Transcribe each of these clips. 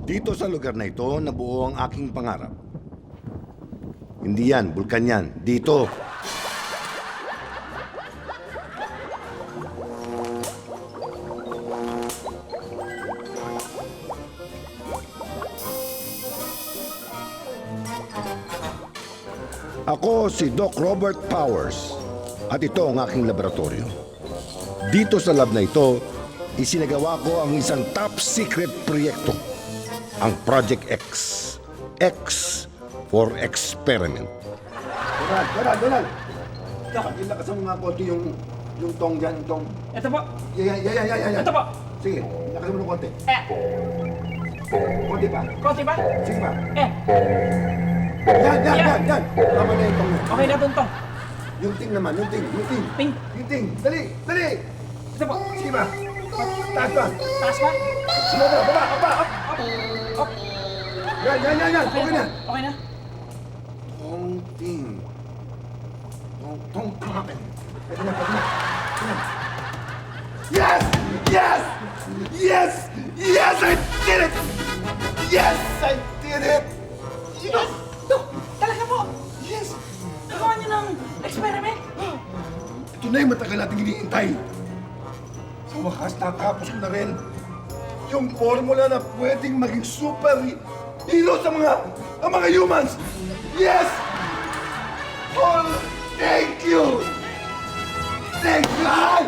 Dito sa lugar na ito, nabuo ang aking pangarap. Hindi yan, bulkan yan. Dito. Ako si Doc Robert Powers at ito ang aking laboratorio. Dito sa lab na ito, isinagawa ko ang isang top secret proyekto, ang Project X. X for experiment. Donald! Pag-ilakas mo nga konti yung tong dyan, yung tong. Ito po. Yan. Ito po. Sige, lakas mo ng konti. Konti pa. Konti ba? Sige pa. Yan. Yan. Tama na yung tong. Okay na tuntong. Yung ting naman, yung ting. Ting. Yung ting. Dali. Ito po. Sige ba? Taas pa. Taas ba? Sige ba? Baba. Up. Yan. Okay na. Okay na? Tong ting. Tong akin. Pwede na. Yes! I did it! Yes! I did it! Yes! Dok! Talaga po! Yes! Nagawa niyo ng experiment? Ito na yung matagal nating hinihintay. Sa wakas, nakapos ko na rin yung formula na pwedeng maging super hero sa mga humans. Yes! Oh, thank you! Thank you! Ay!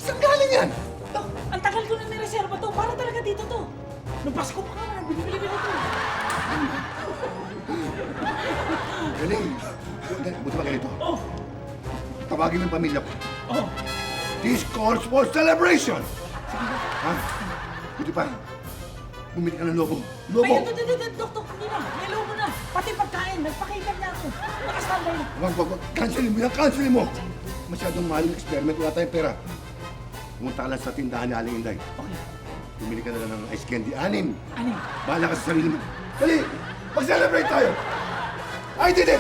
Saan galing yan? Dok, ang tagal ko na nireserva to. Para talaga dito to. Nung Pasko pa ka na, binibili ko na to. Galing. Buti ba ganito? Oh! Tawagin ng pamilya ko. Oh! This calls for celebration! Ha? Buti pa. Bumili ka ng lobo. Ay, Dok, hindi na. May lobo na. Pati pagkain, nagpakita na ako. Nakastandard na. Wag. Cancelin mo. Masyadong mahal yung experiment. Wala tayong pera. Pumunta ka lang sa tindahan ni Aling Inday. Okay. Bumili ka na lang ng ice candy. 6. Ano? Bahala ka sa sarili mo. Dali! Mag-celebrate tayo! I did it!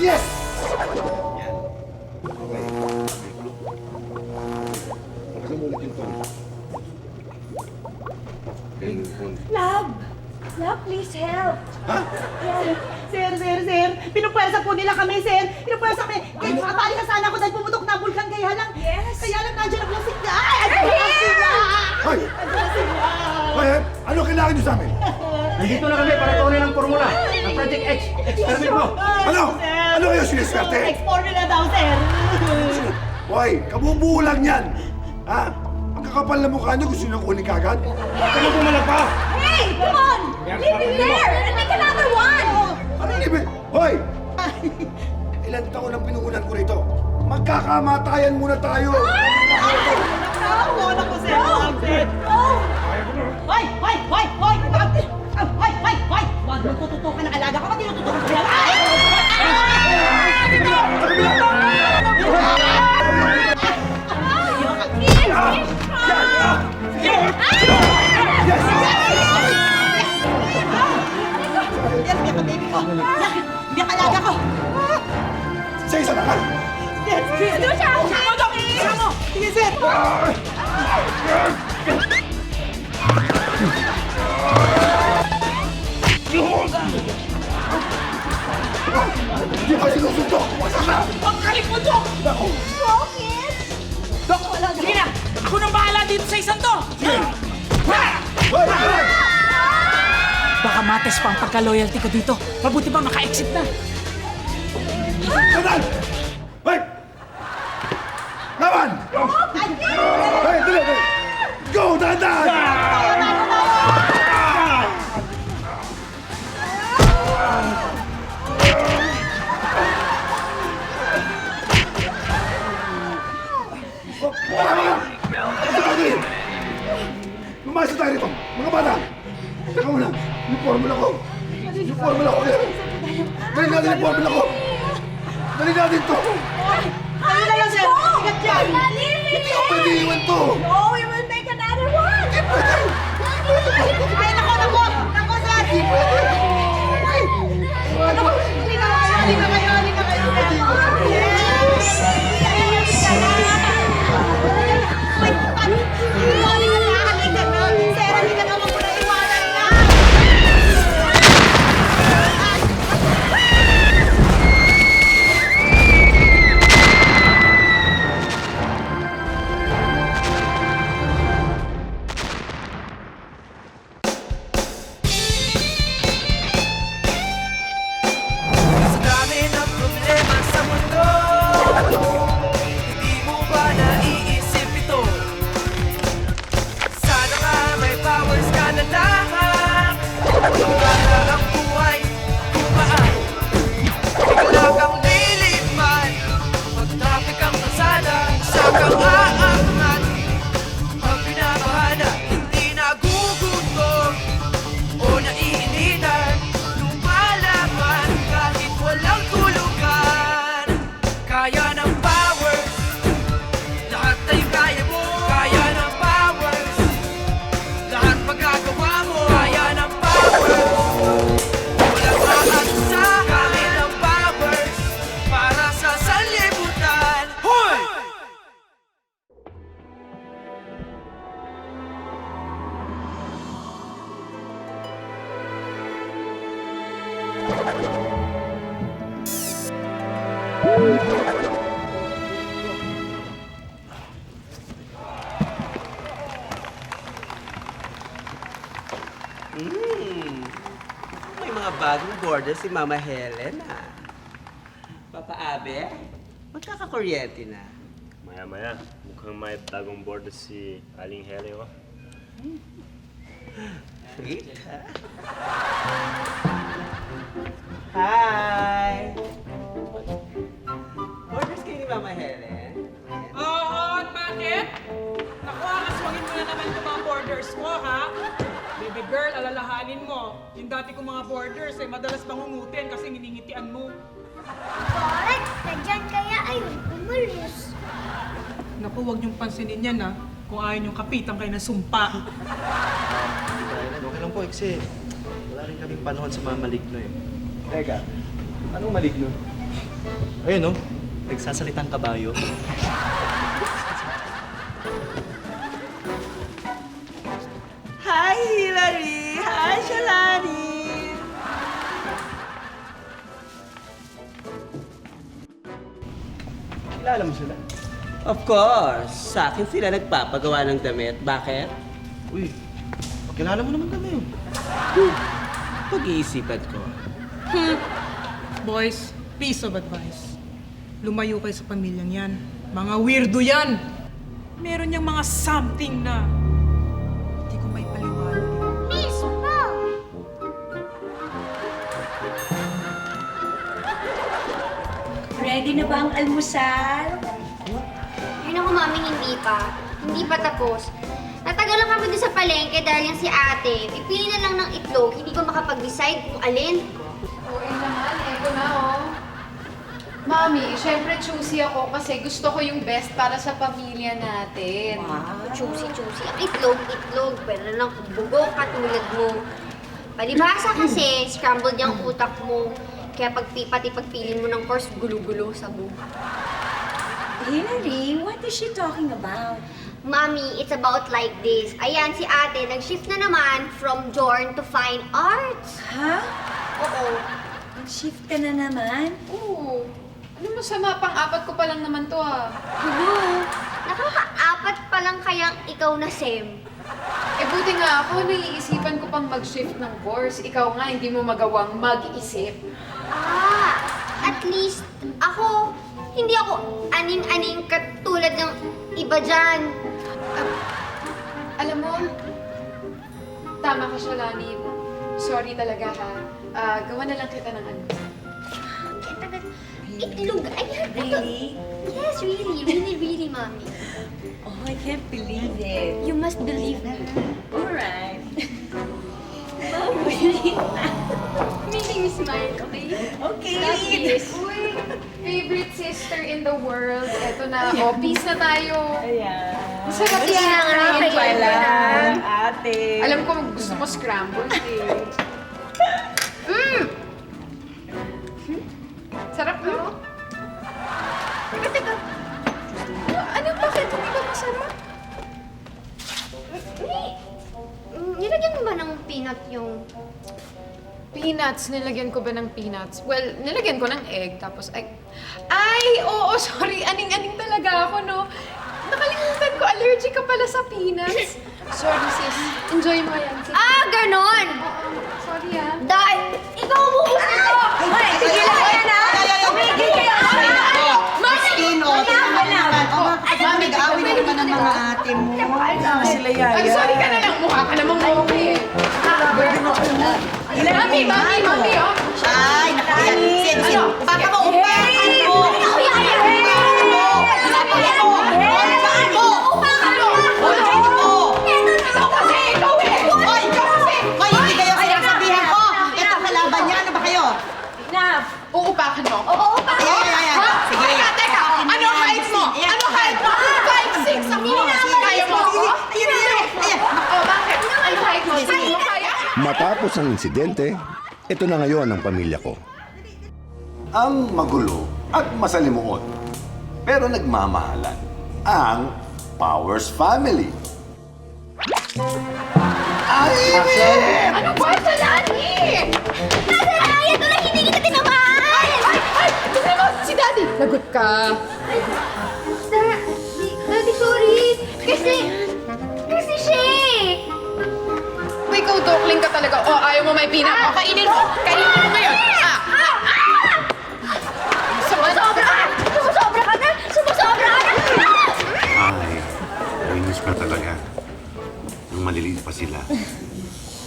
Yes! Yan. Okay. Lakasan mo ulit yung tone. Love, please help. Ha? Sir. Pinupwersa po nila kami, sir. Pinupwersa kami. Kaya makapali ka sana ako dahil pumutok na ang bulkan. Kaya lang, nandiyan ang lasing na. Hoy! Hoy! Ano kailangan niyo sa amin? Nandito na kami para tuunin ang formula ng Project X. Experiment mo. Ano? Ano kayo siniswerte? Formula daw, sir. Hoy! Kabubuo lang yan! Ha? Ang kakapal na mukha niyo gusto niyo kunin kagad? Huwag ka na pumalag pa. Hey, come on! Leave it there and make another one! Ano ibig? Hoy! Ilan taon ang pinuunan ko rito? Magkakamatayan muna tayo! Wala ko, sir. Hoy! Huwag mo tututukan ng alaga ka. Ba't tinututukan ko lang? Hindi ang alaga ko! Sa isa na ka! Doon siya! Siya mo! Sige, sir! Hindi ka sinusuntok! Wasak na! Ang galing mo, Dok! Bakit? Dok, sige na! Ako nang bahala dito sa isang to! Hoy! Baka mates pa ang pagka-loyalty ko dito. Mabuti ba maka-exit na? Dadan! Hoy! Laban! Hoy, dali! Go, Dadan! Lumayas tayo rito! Mga bata! Teka muna! Yung formula ko! Yung formula ko! Dali natin yung formula ko! Dali natin to! Ano na lang, sir? Ingat yan! Hindi ko pwede iwan to! No, we will make another one! Hindi pwede! Ay, nako, sir! Hindi pwede! Ano ba? Halika kayo! Yes! Halika na! Halika na! May mga bagong border si Mama Helen, ha? Papa Abe, magkakakuryente na. Maya-maya, mukhang may bagong border si Aling Hele, oh. Sweet, ha? Hi! Borders kayo ni Mama Helen? Oo, at bakit? Naku, aswangin mo na naman itong mga borders mo, ha? Baby girl, alalahanin mo. Yung dati kong mga borders, madalas bangungutin kasi niningitian mo. Bakit? Nadyan kaya ayun, umalis. Naku, huwag niyong pansinin yan, ha? Kung ayaw niyong kapitan kayo ng sumpa. Okay lang po, kasi wala rin kaming panahon sa mga maligno eh. Teka, anong maligno? Ayun, no? Nagsasalitang kabayo. Hi, Hilary! Hi, Shalani! Kilala mo sila? Of course! Sa akin sila nagpapagawa ng damit. Bakit? Uy, kilala mo naman kami. Pag-iisipan ko. Boys, piece of advice. Lumayo kayo sa pamilyang yan. Mga weirdo yan! Meron niyang mga something na hindi ko may paliwanag. Miss po! Ready na ba ang almusal? Yun ako, mami, hindi pa. Hindi pa tapos. Natagal lang kami doon sa palengke dahil yung si ate, pipili na lang ng itlog, hindi ko makapag-decide kung alin. Oo naman, eto na oh. Mami, syempre choosy ako kasi gusto ko yung best para sa pamilya natin. Choosy. Ang itlog. Pero na lang kung bugok katulad mo. Palibhasa kasi, scrambled yung utak mo. Kaya pati pagpilin mo ng course, gulo-gulo sa buhay. Hilary, what is she talking about? Mami, it's about like this. Ayan, si ate, nag-shift na naman from Jorn to Fine Arts. Ha? Oo. Mag-shift ka na naman? Oo. Ano masama, pang-apat ko pa lang naman to ah. Hello? Nakaka-apat pa lang kayang ikaw na Sem. Eh buti nga ako, naiisipan ko pang mag-shift ng course. Ikaw nga, hindi mo magawang mag-isip. Ah, at least ako, hindi ako aning-aning katulad ng iba dyan. Alam mo, tama ka siya, Lani. Sorry talaga ha. Gawa na lang kita ng ano. Itlog. Ayan. Really? Yes, really, Mommy. Oh, I can't believe it. You must believe me. Alright. Oh, really? Making me smile, okay? Okay. Uy, favorite sister in the world. Eto na, oh, peace na tayo. Ayan. Masarap Peace na nga yan. kayo. Pala, ate. Alam ko gusto mo scrambled eh. Sarap no? Teka. Ano, bakit? Hindi ba masarap? Nilagyan mo ba ng peanut yung... Peanuts, nilagyan ko ba ng peanuts? Well, nilagyan ko ng egg, tapos oo, sorry, aning-aning talaga ako, no? Nakalimutan ko, allergic ka pala sa peanuts. Sorry, sis. Enjoy mo yan. Sige. Ah, ganon! Sorry, ah. Dahil, ikaw ubus nito! Hoy, tigil lang yan, ha? Tumigil kayo! Mami, nag-awin na naman ang mga ate mo. Ay, sorry ka na lang. Mukha ka namang okay. Mami, oh. Ay, nakakaya. Sin. Baka mo upakan mo. Hindi kayo sinasabihan ko. Ito kalaban niya. Ano ba kayo? Enough! Uupakan mo. Ayan. Sige. Teka, ano height mo? Ano height mo? 5'6" ako. Kaya mo ako? Oh, bakit? Ano height mo? Sige mo kaya? Matapos ang insidente, ito na ngayon ang pamilya ko. Ang magulo at masalimuot, pero nagmamahalan, ang Powers Family. Ano ba? Salani! Nasa raya ko na hindi Pwede naman! Tignan mo, si Daddy! Lagot ka. Daddy, sorry. Kasi siya eh. Ikaw, dokling ka talaga. O, ayaw mo may peanut. O, kainin mo. Kainin mo ngayon. Sumusobra ka! Sumusobra ka na! Sumusobra ka na! Ay, nainis ka talaga. Nung maliliit pa sila,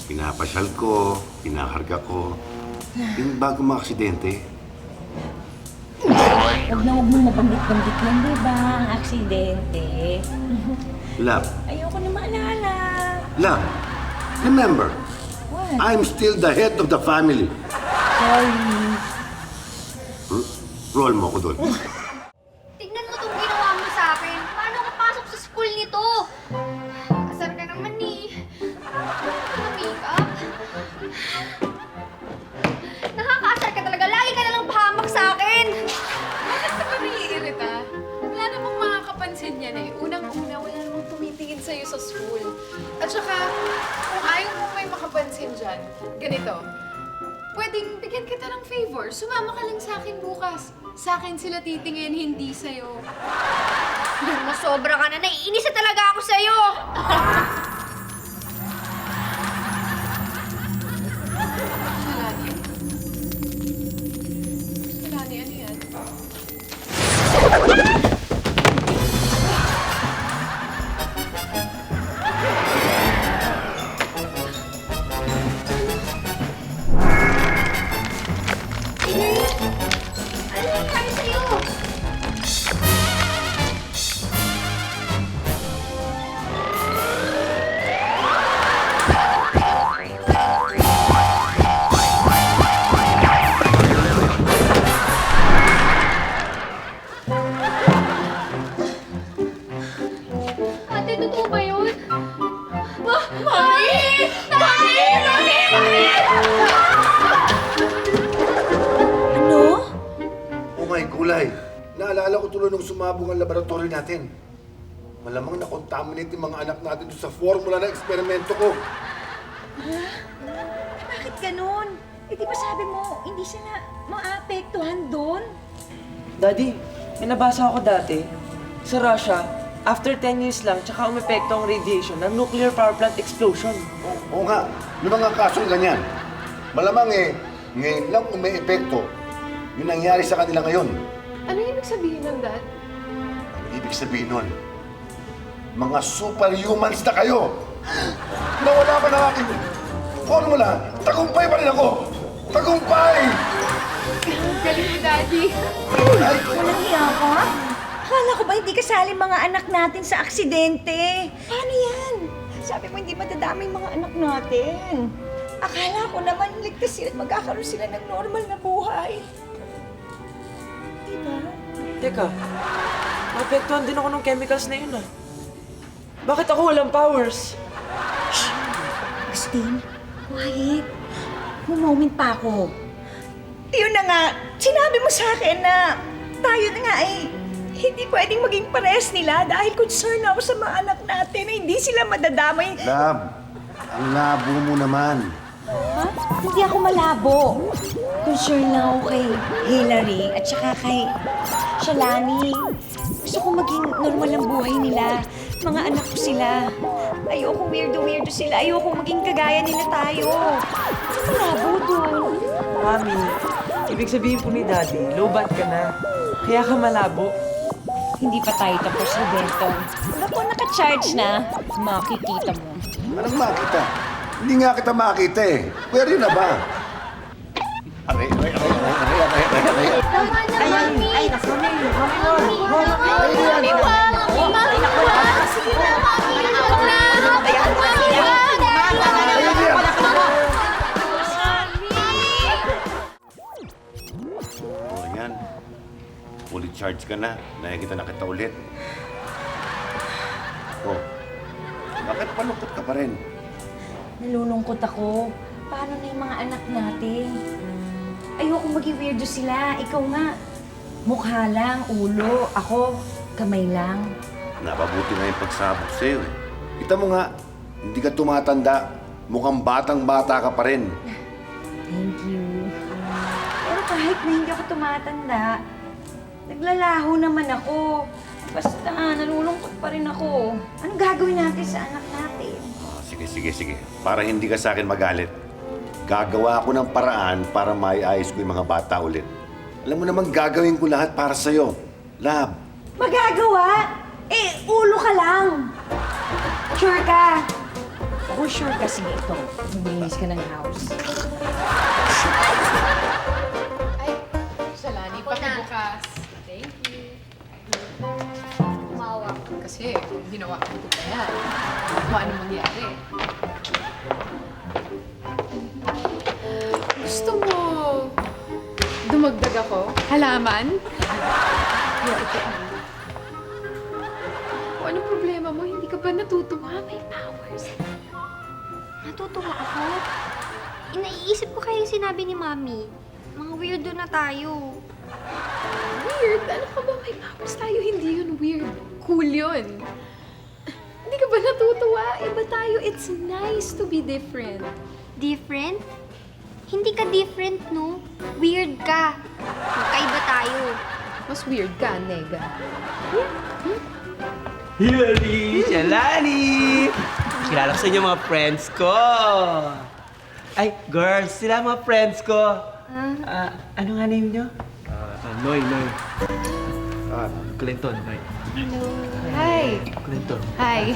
pinapasyal ko, pinakarga ko. Yung bago mga aksidente, Huwag mo mabanggit-banggit yan, di ba? Ang aksidente. love, Ayoko na maalala. love, remember, What? I'm still the head of the family. Sorry. Roll mo ko doon. Tignan mo itong ginawa mo sa akin. Paano ako pasok sa school nito? Asar ka naman eh. Make-up. Nakakaasar ka talaga. Lagi ka nalang pahamak sa akin. Bakit ka ba naiirita? Wala namang makakapansin yan eh. Unang-una, wala namang tumitingin sa'yo sa school. At saka, kung ayaw mo may makapansin dyan, ganito. Pwedeng bigyan kita ng favor. Sumama ka lang sa akin bukas. Sa akin sila titingin, hindi sa'yo. Masobra ka na. Naiinis na talaga ako sa'yo. Shalani. Shalani, ano yan? Ano nangyari sa'yo? Ate, totoo ba yun? Mami! Mami! Mami! Mami! Ano? Oh my gulay, naalala ko tuloy nung sumabog ang laboratory natin. Malamang na-contaminate yung mga anak natin doon sa formula na eksperimento ko. Bakit ganun? Eh, di ba sabi mo, hindi sila maapektuhan doon? Daddy, may nabasa ako dati. Sa Russia, after 10 years lang, tsaka umepekto ang radiation ng nuclear power plant explosion. Oo nga, yung mga kasong ganyan. Malamang ngayon lang kung may epekto, yung nangyari sa kanila ngayon. Ano ibig sabihin ng Dad? Ang ibig sabihin nun, mga superhumans na kayo! Nawala pa ng aking formula, tagumpay pa rin ako! Tagumpay! Galing ni Daddy. Walang hiya ka? Akala ko ba hindi kasali mga anak natin sa aksidente? Paano yan? Sabi mo hindi madadami yung mga anak natin. Akala ko naman ligtas sila at magkakaroon sila ng normal na buhay. Diba? Teka, maapektuhan din ako ng chemicals na yun ah. Bakit ako walang powers? Christine, quiet. Moment pa ako. Yun na nga, sinabi mo sa akin na tayo na nga ay hindi pwedeng maging pares nila dahil concern ako sa mga anak natin na hindi sila madadamay. Lab, ang labo mo naman. Ha? Hindi ako malabo. Concern lang ako kay Hillary at saka kay Shalani. Gusto ko maging normal ang buhay nila. Mga anak ko sila. Ayoko weirdo sila. Ayoko maging kagaya nila tayo. Ano malabo doon? Mami, ibig sabihin po ni Daddy, low-bat ka na. Kaya ka malabo. Hindi pa tayo tapos ni Benton. Pag ako naka-charge na, makikita mo. Anong makita? Hindi nga kita makita eh. Pwede na ba? Aray. Tama na, Mami! Ay, naku, Mami! Mami! Mami! Sige na, Mami! O yan. Fully charged ka na. Nakikita na kita ulit. Oh, bakit palungkot ka pa rin? Nalulungkot ako. Paano na yung mga anak natin? Ayoko maging weirdo sila. Ikaw nga, mukha lang, ulo. Ako, kamay lang. Napabuti nga yung pagsabog sa'yo eh. Kita mo nga, hindi ka tumatanda. Mukhang batang-bata ka pa rin. Thank you. Pero kahit na hindi ako tumatanda, naglalaho naman ako. Basta, nalulungkot pa rin ako. Anong gagawin natin sa anak natin? Sige. Para hindi ka sa akin magalit. Gagawa ako ng paraan para maiayos ko yung mga bata ulit. Alam mo naman, gagawin ko lahat para sa'yo. Love. Magagawa? Ulo ka lang. Sure ka? Kung sure ka, sige ito. Luminis ka ng house. Ay, Shalani, pakibukas. Thank you. Umawa. Kasi kung ginawa ko ito pa yan, kung ano mangyari. Gusto mo dumagdag ako? Halaman? Yeah, okay. Kung anong problema mo, hindi ka ba natutuwa? May powers. Natutuwa ako. Inaiisip ko kayo sinabi ni Mami. Mga weirdo na tayo. Weird? Ano ka ba? May powers tayo. Hindi yun weird. Cool yun. Hindi ka ba natutuwa? Iba tayo. It's nice to be different. Different? Hindi ka different, no? Weird ka. Magkaiba tayo. Mas weird ka, nega. Hilary! Shalani! Kilala ko sa inyo mga friends ko. Ay, girls, sila mga friends ko. Ano nga name nyo? Noy. Clinton, Noy. Hi! Clinton. Hi!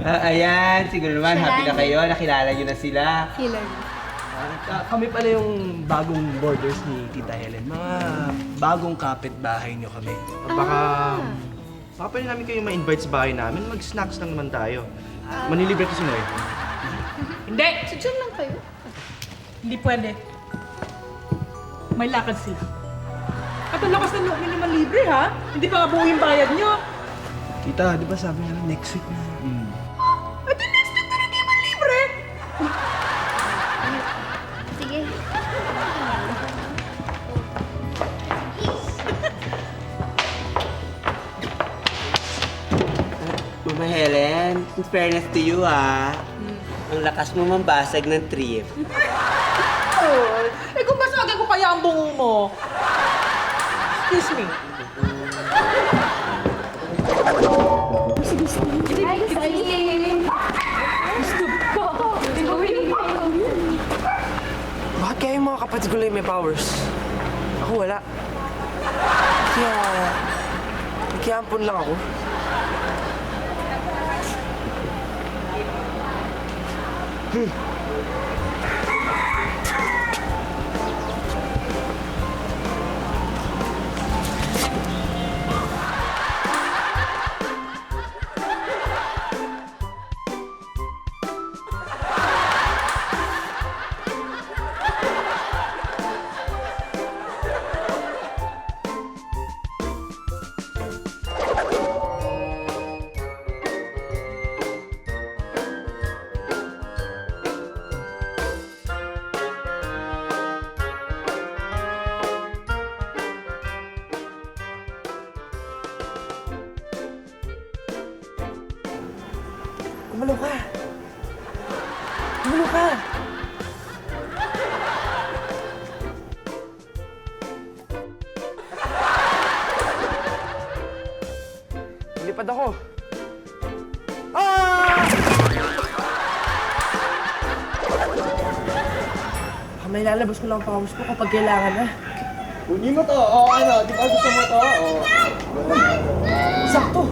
Ayan, siguro naman happy na kayo. Nakilala nyo na sila. Hilary. Kami pala yung bagong boarders ni Tita Helen. Mga bagong kapitbahay nyo kami. Baka pwede namin kayo ma-invite sa bahay namin. Mag-snacks lang naman tayo. Manilibre ko si Noy. Hindi! So, dyan lang kayo? Hindi pwede. May lakad sila. At ang lakas ng loob nyo naman libre, ha? Hindi pa nga buo yung bayad nyo. Tita, di ba sabi nga next week na? At the next week na rin naman libre! Sige. Mama Helen, in fairness to you ang lakas mo mambasag ng trip. Kung basagan ko kaya ang bungo mo. Excuse me. Bakit kaya yung mga kapatid ko lang may powers? Ako wala. Kaya ampun lang ako. Gumalaw ka! Gumalaw ka! Lipad ako. May lalabas ko lang powers ko kapag kailangan na. Kunin mo to. O ano, di ba gusto mo to? Sakto!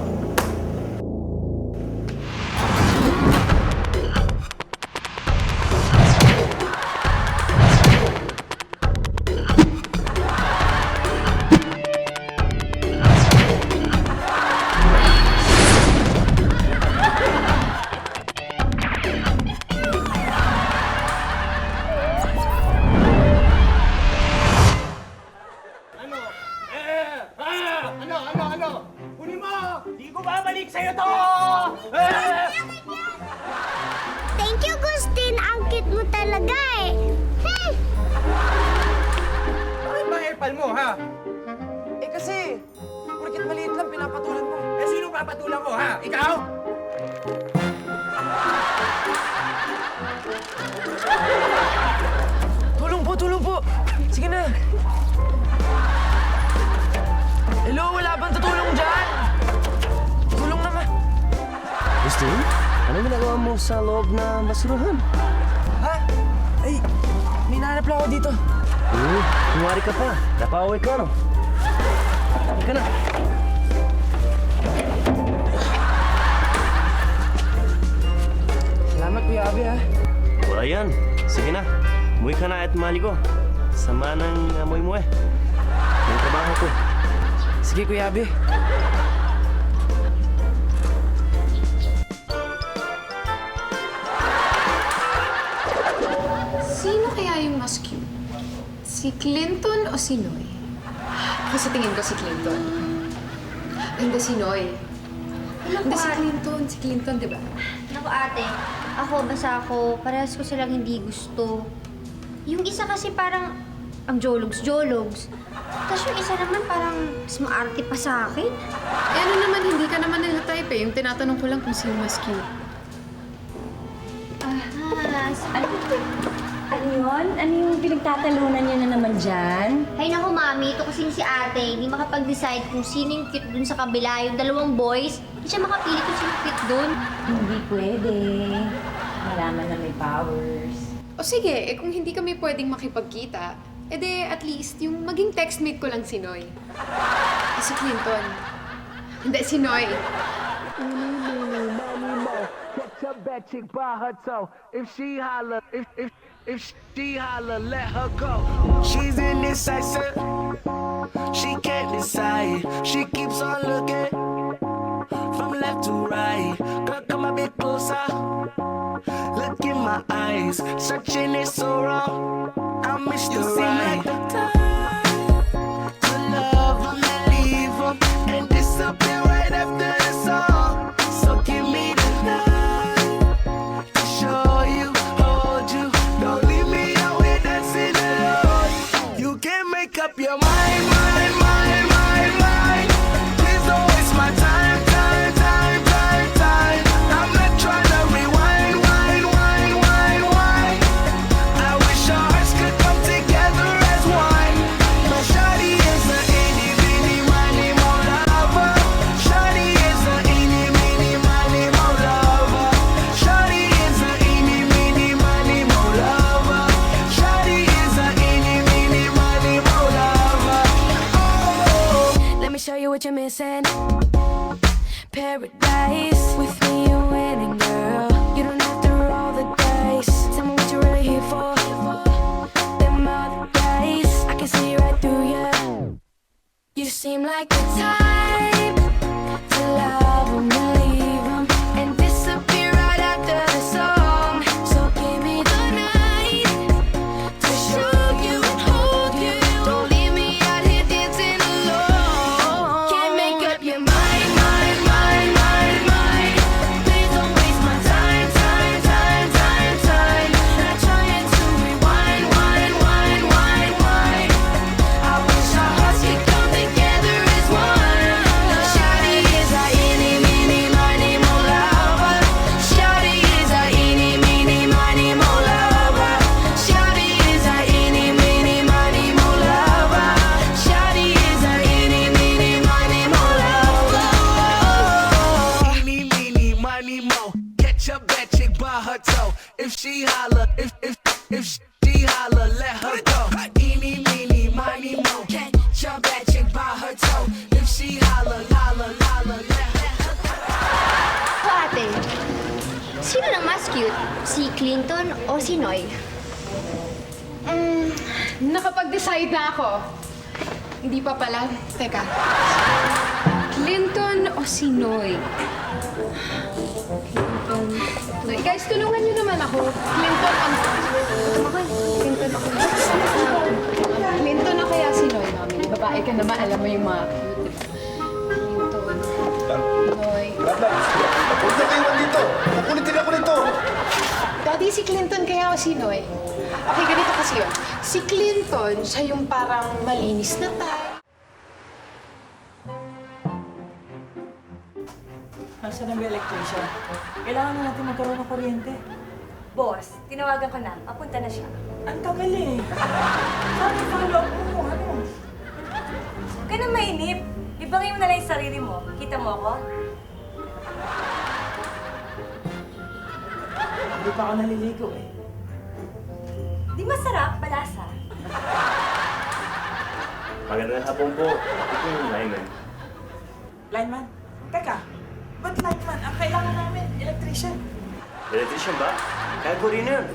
Thank you, Gustin. Ang cute mo talaga eh. Bakit ba epal mo, ha? Kasi, porkit maliit lang, pinapatulan mo. Sino papatulan ko, ha? Ikaw? Tulong po, tulong po! Justin, anong ginagawa mo sa loob na basurahan? Ha? Ay, may nahanap lang ako dito. Kumari ka pa. Napaway ka, no? Halika na. Salamat, Kuya Abi, ha? Wala yan. Sige na. Umuwi ka na at maligo. Sama ng amoy mo eh. Yung trabaho ko. Sige, Kuya Abi. Sino kaya yung mas cute? Si Clinton o si Noy? Ako sa tingin ko si Clinton. Ay, hindi si Noy. Hindi si Clinton. Si Clinton, di ba? Naku ate, basta ako, parehas ko silang hindi gusto. Yung isa kasi parang ang jologs. Tapos yung isa naman parang mas maarte pa sa akin. Eh ano naman, hindi ka naman nila type eh. Yung tinatanong ko lang kung sino mas cute. Ano yun? Ano yung pinagtatalunan niyo na naman dyan? Hay naku mami, ito kasing si ate, hindi makapag-decide kung sino yung cute dun sa kabila. Yung dalawang boys, hindi siya makapili kung sino cute dun. Hindi pwede. Malaman na may powers. O sige, eh kung hindi kami pwedeng makipagkita, edi at least yung maging textmate ko lang si Noy. Eh si Clinton. Hindi, si Noy. Catch a bad chick by her toe. If she holler, if she holler, let her go. She's indecisive. She can't decide. She keeps on looking from left to right. Girl, come a bit closer. Look in my eyes. Searching is so wrong. I miss the right. Like the time to love 'em and leave 'em and disappear right after the song. So give me the night to show you, hold you. Don't leave me out here dancing alone. You can make up your mind, mind, mind, mind, mind. Please don't waste my time, time, time, time, time. I'm not trying to rewind, wind, wind, wind, wind. I wish our hearts could come together as one. But shawty is a itty bitty miny mo lover. Shawty is a itty bitty miny mo lover. Shawty is a itty bitty miny mo lover. Shawty is a itty bitty miny mo lover. Oh, let me show you what you're missing. Paradise. With me you're winning, girl. You don't have to roll the dice. Tell me what you're really here for. Them other guys, I can see right through you. You seem like the type to love 'em and leave 'em and disappear right after the song. So give me the night to show you and hold you. Don't leave me out here dancing alone. Can't make up your mind, mind, mind, mind, mind. Please don't waste my time, time, time, time, time. Not trying to rewind, wind, wind, wind, wind. I wish our hearts could come together as one. Shawty is a itty bitty miny mo lover. Shawty is a itty bitty miny mo lover. Shawty is a itty bitty miny mo lover. Shawty is a itty bitty miny mo lover. eeny, meeny, miny, mo. Catch a bad chick by her toe. If she holler, if she holler, let her go. Eeny, meeny, miny, mo. Catch a bad chick by her toe. If she holler, holler, holler, let her go. So ate, sino na mas cute? Si Clinton o si Noy? Nakapag-decide na ako. Hindi pa pala. Teka. Clinton o si Noy? Clinton. Noy. Guys, tulungan niyo naman ako. Clinton ang... Clinton ako. Clinton o kaya si Noy, mami? Babae ka naman, alam mo yung mga cute, diba? Clinton. Noy. Huwag na kayo dito. Nakulitin ako nito. Daddy, si Clinton kaya o si Noy? Okay, ganito kasi yun. Si Clinton, siya yung parang malinis na type. Nasaan ang electrician? Kailangan na natin magkaroon ng kuryente. Boss, tinawagan ko na. Papunta na siya. Ang tagal eh. Sabi, follow up mo. Ano? Huwag ka na mainip. Ibangin mo na lang yung sarili mo. Kita mo ako? Hindi pa ako naliligo eh. Di masarap, balasa. Magandang hapon po. Ito yung lineman. Lineman? Teka, ba't lineman? Ang kailangan namin, electrician. Electrician ba? Kaya ko rin yun.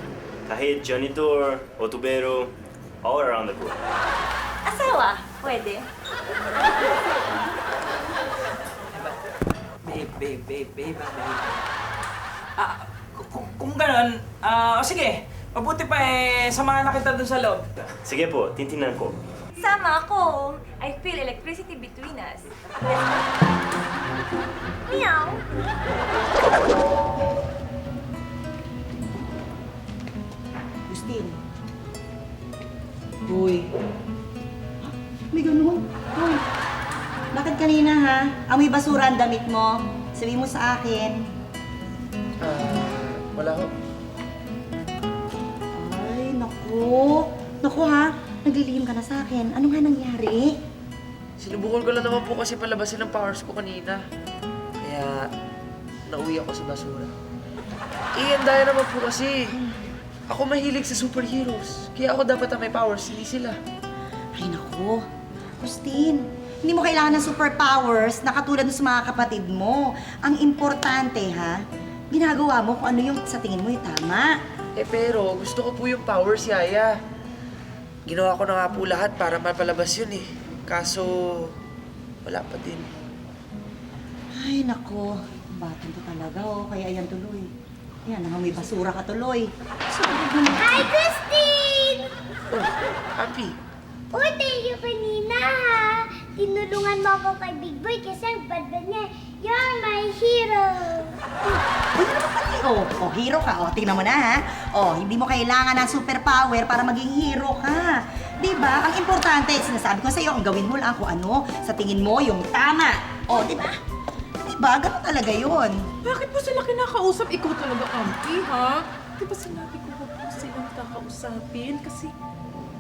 Kahit janitor o tubero, all around the board. Asawa, pwede. Babe. Kung ganun, sige, mabuti pa samahan na kita dun sa loob. Sige po, tintinan ko. Sama ako. I feel electricity between us. Meow. Agustin. Uy. May ganun. Uy. Bakit kanina ha? Amoy basura ang damit mo. Sabi mo sa akin. Wala ko. Ay, naku. Naku ha, naglilihim ka na sa akin. Ano nga nangyari? Sinubukan ko lang naman po kasi palabasin ang powers ko kanina. Kaya, nauwi ako sa basura. Ang daya naman po kasi. Ako mahilig sa superheroes. Kaya ako dapat ang may powers, hindi sila. Ay, naku. Agustin, hindi mo kailangan ng superpowers na katulad sa mga kapatid mo. Ang importante ha, ginagawa mo kung ano yung sa tingin mo yung tama. Pero gusto ko po yung powers, Yaya. Ginawa ko na nga po lahat para mapalabas yun eh. Kaso, wala pa din. Ay, nako. Batang to talaga, oh. Kaya ayan tuloy. Yan, may basura ka tuloy. Hi, Christine! Oh, Happy. Uy, thank you kanina ha. Tinulungan mo ako kay Big Boy kasi ang bad-bad niya. You're my hero. Uy, ano ba pala? Oh, hero ka. Oh, tingnan mo na ha. Oh, hindi mo kailangan ng superpower para maging hero ka. Diba? Ang importante, sinasabi ko sa'yo, ang gawin mo lang kung ano sa tingin mo yung tama. Oh, diba? Diba? Ganun talaga yun. Bakit mo sila kinakausap? Ikaw talaga, Auntie, ha? Di ba sinabi ko huwag mo silang kakausapin? Kasi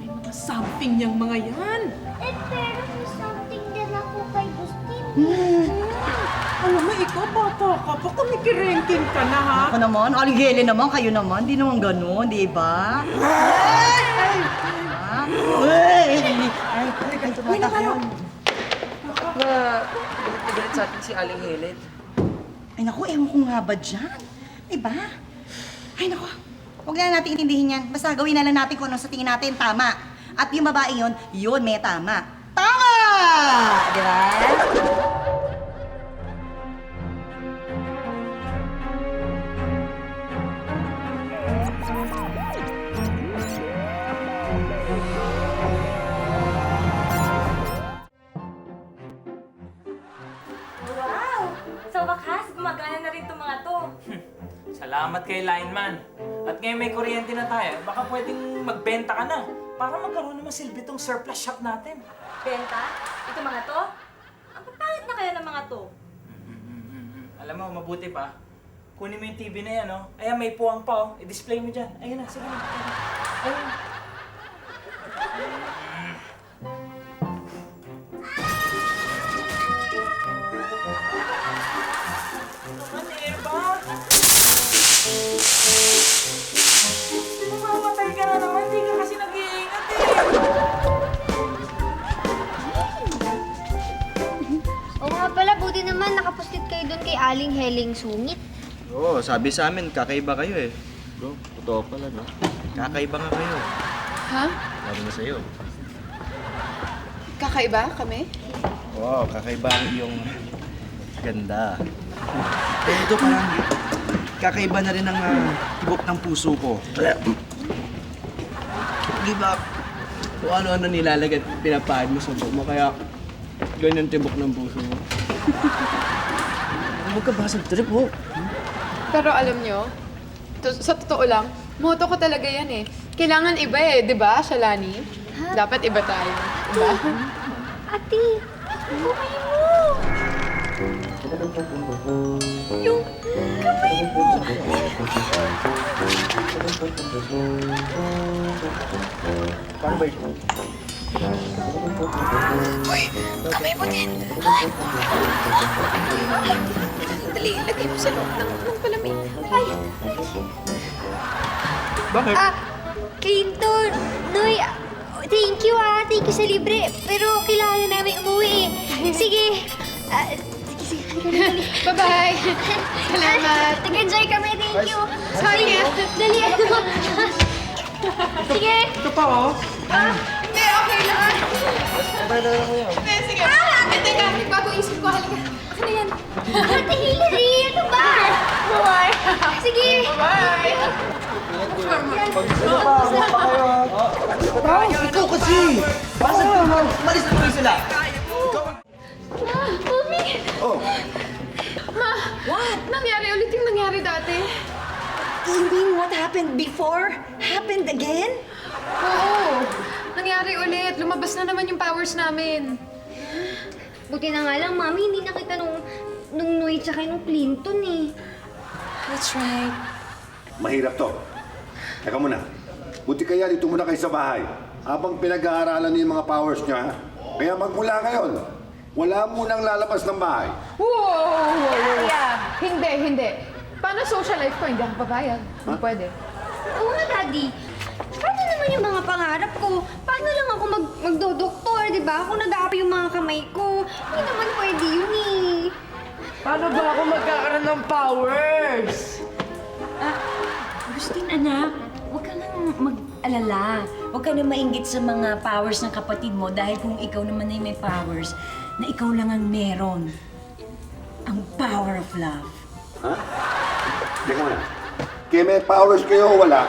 may mga something niyang mga yan. Pero may something din ako kay Gustin. Alam mo, ikaw bata ka pa. Kumikirengking ka na, ha? Ako naman, Aling Helen naman, kayo naman. Di naman ganun, di ba? Ay! Tumata kayo. Bakit ba galit na galit sa atin si Aling Helen? Ay, naku, ewan ko nga ba dyan? Diba? Ay, naku. Huwag na natin itindihin yan. Basta gawin na lang natin kung ano sa tingin natin tama. At yung babae yun may tama. Tama! Diba? Wow! Sa wakas, gumagana na rin itong mga to. Salamat kay lineman. At ngayon may kuryente na tayo, baka pwedeng magbenta ka na para magkaroon naman silbi itong surplus shop natin. Benta? Itong mga to? Ang papangit na kaya ng mga to? Alam mo, mabuti pa. Kunin mo yung TV na yan, oh. Ayan, may puwang pa, oh. I-display mo dyan. Ayun na, sige na. Ayun. Ano ba? Mamamatay ka na naman. Hindi ka kasi nag-iingat eh. Oo nga pala, buti naman nakapustit kayo doon kay Aling Heling Sungit. Oo, sabi sa amin, kakaiba kayo eh. Bro, totoo pala, no? Kakaiba nga kayo. Ha? Lalo na sa'yo. Kakaiba kami? Wow, kakaiba ang iyong ganda. Eh, ito parang kakaiba na rin ang tibok ng puso ko. Give up. Kung ano-ano nilalagay at pinapahid mo sa buhok mo, kaya ganyan tibok ng puso mo. Huwag ka basag trip, ho. Pero alam nyo, sa totoo lang, motto ko talaga yan eh. Kailangan iba eh, di ba, Shalani? Dapat iba tayo, di ba? Ate, kamay mo! Yung kamay mo! Paano ba ito? Uy, kamay mo din! Ay! Dali, lagay mo sa loob ng palamig. Ay! Bakit? Clinton, Noy, thank you Thank you sa libre. Pero kailangan na namin umuwi eh. Sige. Sige. Bye-bye. Salamat. Nag-enjoy kami, thank you. Sorry nga. Dali, Sige. Ito pa, oh. Hindi, okay lang. Hindi, sige. Teka, nagbago isip ko. Halika. Ako na yan. Ate Hillary, ano ba? Bye. Sige. Bye. Ikaw kasi! Basta malis na kayo sila. Mami. Oh, Ma, what? Nangyari ulit yung nangyari dati. You mean what happened before happened again? Oo. Nangyari ulit. Lumabas na naman yung powers namin. Buti na nga lang, Mami, hindi nakita nung Noy tsaka nung Clinton eh. That's right. mahirap to. Teka muna. Buti kaya dito muna kayo sa bahay. Habang pinag-aaralan niyo yung mga powers niyo, ha? Kaya magmula ngayon, wala munang lalabas ng bahay. Wow! Hindi. Paano social life ko? Hindi ako papayag. Hindi pwede. Oo nga, Daddy. Paano naman yung mga pangarap ko? Paano lang ako magdodoktor, di ba? Kung nag-aapi yung mga kamay ko. Hindi naman pwede yun eh. Paano ba ako magkakaroon ng powers? Agustin, anak, huwag ka nang mag-alala. Huwag ka nang mainggit sa mga powers ng kapatid mo dahil kung ikaw naman ay may powers, na ikaw lang ang meron. Ang power of love. Ha? Teka muna. Kaya may powers kayo o wala,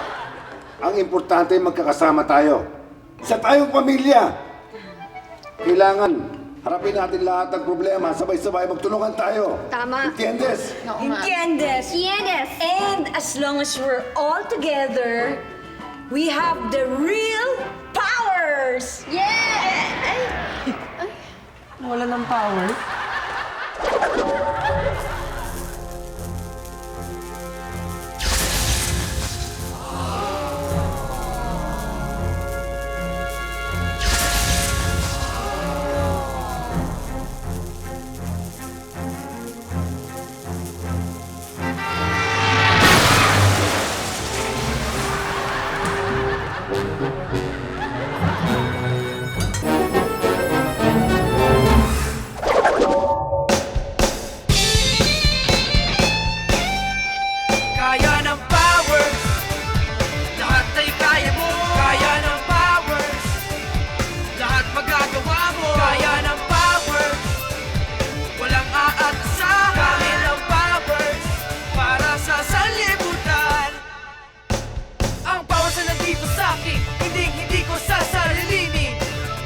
ang importante magkakasama tayo. Isa tayong pamilya. Kailangan harapin natin lahat ng problema, sabay-sabay magtulungan tayo. Tama. Entiendes? Entiendes? Entiendes. And as long as we're all together, we have the real powers! Yeah! Wala ng power? Kaya ng powers, lahat ay kaya mo. Kaya ng powers, lahat magagawa mo. Kaya ng powers, walang aatasa. Kami ng powers, para sa sanlibutan. Ang powers na nandito sa akin, hindi ko sasarilinin.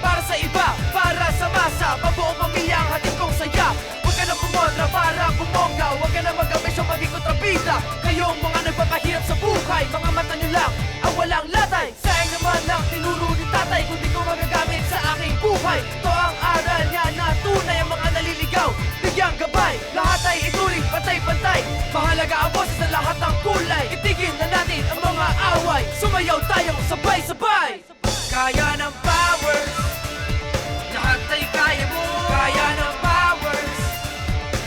Para sa iba, para sa masa, pabuong pamilya ang hatid kong saya. Huwag ka na kumontra para bumongga. Huwag ka na mag-ambisyon maging kontrabida. Kayong mga nagpapahirap sa buhay, mga mata nyo lang ang walang latay. Sayang naman lang tinuro ni tatay, kung di ko magagamit sa aking buhay. Ito ang aral niya na tunay ang mga naliligaw. Bigyang gabay, lahat ay ituring pantay-pantay. Mahalaga ang boses